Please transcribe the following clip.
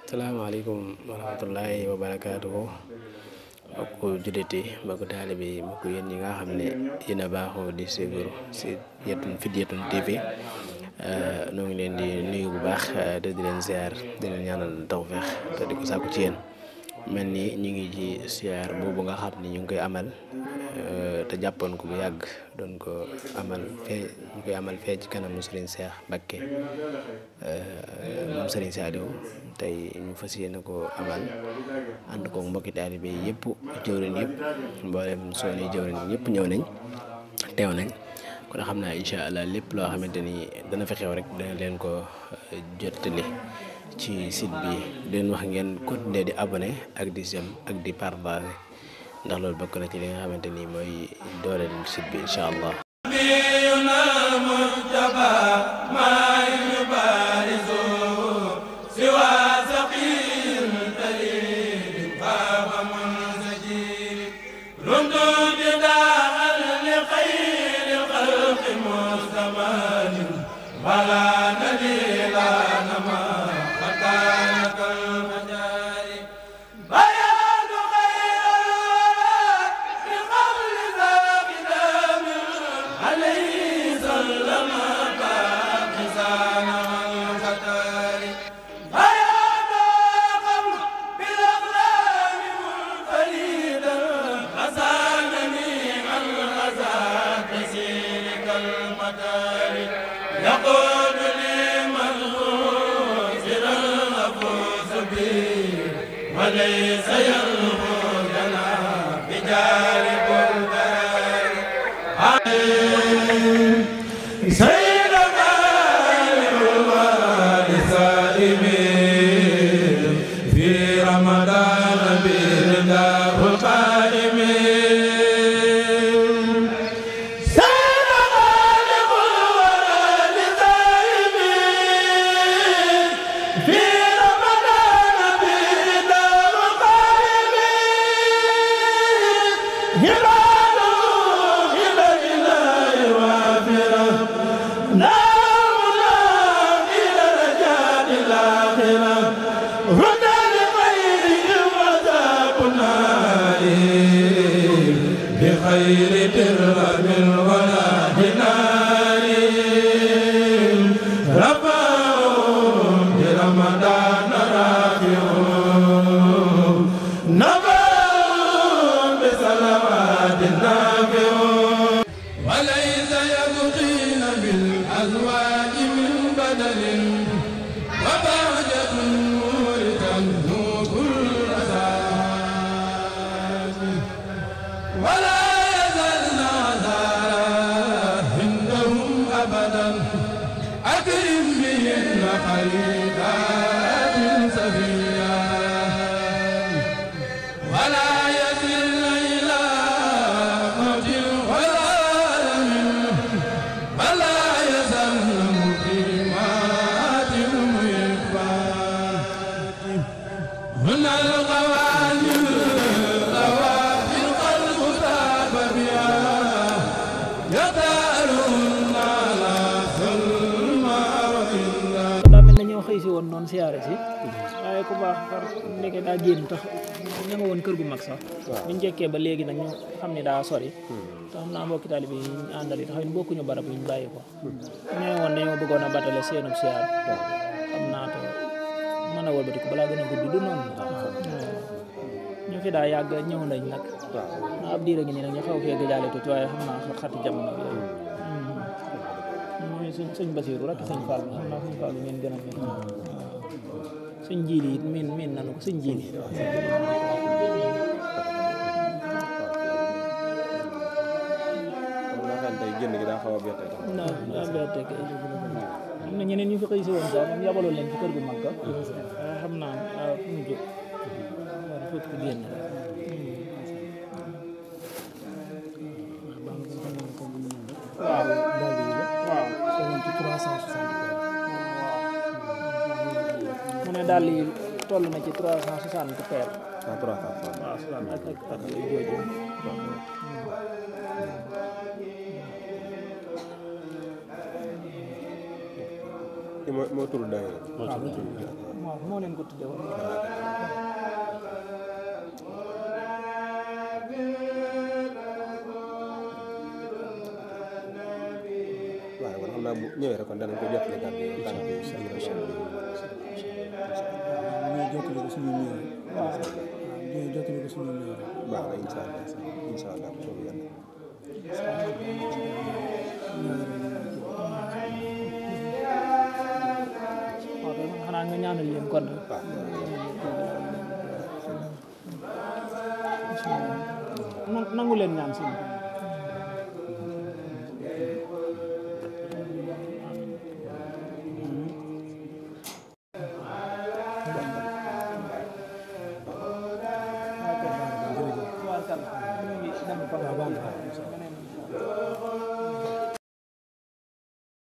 salaamaaleykum wa rahmatullahi wa barakaatuhu mbokku jullit yi mbokku taalibe yi mbokku yéen ñi nga xam ne yéen a baaxoo di suivre si Fidyatun TV noo ngi leen di nuyu bu baax te di leen ziar di leen ñaanal tawfeex te di ko sàkku ci yéen mel ni ñu ngi ci ziar boobu nga xam ne ñu ngi koy amal te jàppoon ko bu yàgg doon ko amal fee ñu koy amal fee ci kanamu Serigne Cheikh Mbacké moom Serigne Saliou tey ñu fas yéene ko amal ànd ko mbokki taalibe yi yëpp jëwriñ yëpp mboolem sooni jëwriñ yëpp ñëw nañ teew nañ kon xam naa incha allah lépp loo xamante ni dana fi xew rek dana leen ko jottali ci site bi di leen wax ngeen continuer di abonné ak di j'aime ak di partager ndax loolu bokk na ci li nga xamante ni mooy dooleel site bi incha allah. وليس ينهضنا بجانب البر سيدنا لسائمين في رمضان بالله القائمين سيدنا لسائمين في بخير درهم ولا دينار رفعوا برمضان رافعوا نبأوا بصلوات نافعوا وليس يبقين بالأزواج من بدل وبهجة نور تنهو كل أساس ولا يزلنا عندهم أبدا أكرم بهن خليقات سفيان ولا يزل إلى موت ولا ألم ولا يزل مقيمات المحبات هن القوانين xëy si woon noonu siyaare si waaye ku baax far ndeke daa génn tax ña nga woon kër gu mag sax biñ jekkee ba léegi nag ñu xam ne daa sori te xam naa mbokki taalibe yi ñu àndal yi tax ñu bokkuñu barab yi ñu bàyyi ko ñoo woon dañoo bëggoon a batale seenub siyaar xam naa te mën a wëlbati ko balaa gën a guddi du noonu ñu fi daa yàgg ñëw nañ nag na ab diir a ngi nii nag ñu xaw fee gëjaale tuuti waaye xam naa xati jamono yooyu mooy sëñ Basiiru rek sëñ Fallu xam naa sëñ Fallu ngeen gën a mel sëñ Jiili it miin nanu ko sëñ Jiili génn gi daa xaw a bette tax daa bette kay am na ñeneen ñu fi xëy si woon sax moom yabaloon leen ci kër gu mag ga waaye xam naa fu mu jóg war fekk ko génn waaw waaw ci 360 mu ne daal yi toll na ci 360 paire waaw 360 waaw ak jooju moo turu daayira waaw waaw moo leen ko tudde woon waaw kon xam naa bu ñëwee rek kon danañ ko jottali kàddu yi ñu jottali ko suñu nuyoo waaw ñu jottali ko suñu nuyoo baax na incha allah bu soobee yàlla waaw kay man xanaa nga ñaanal leen kon rek nangu leen ñaan si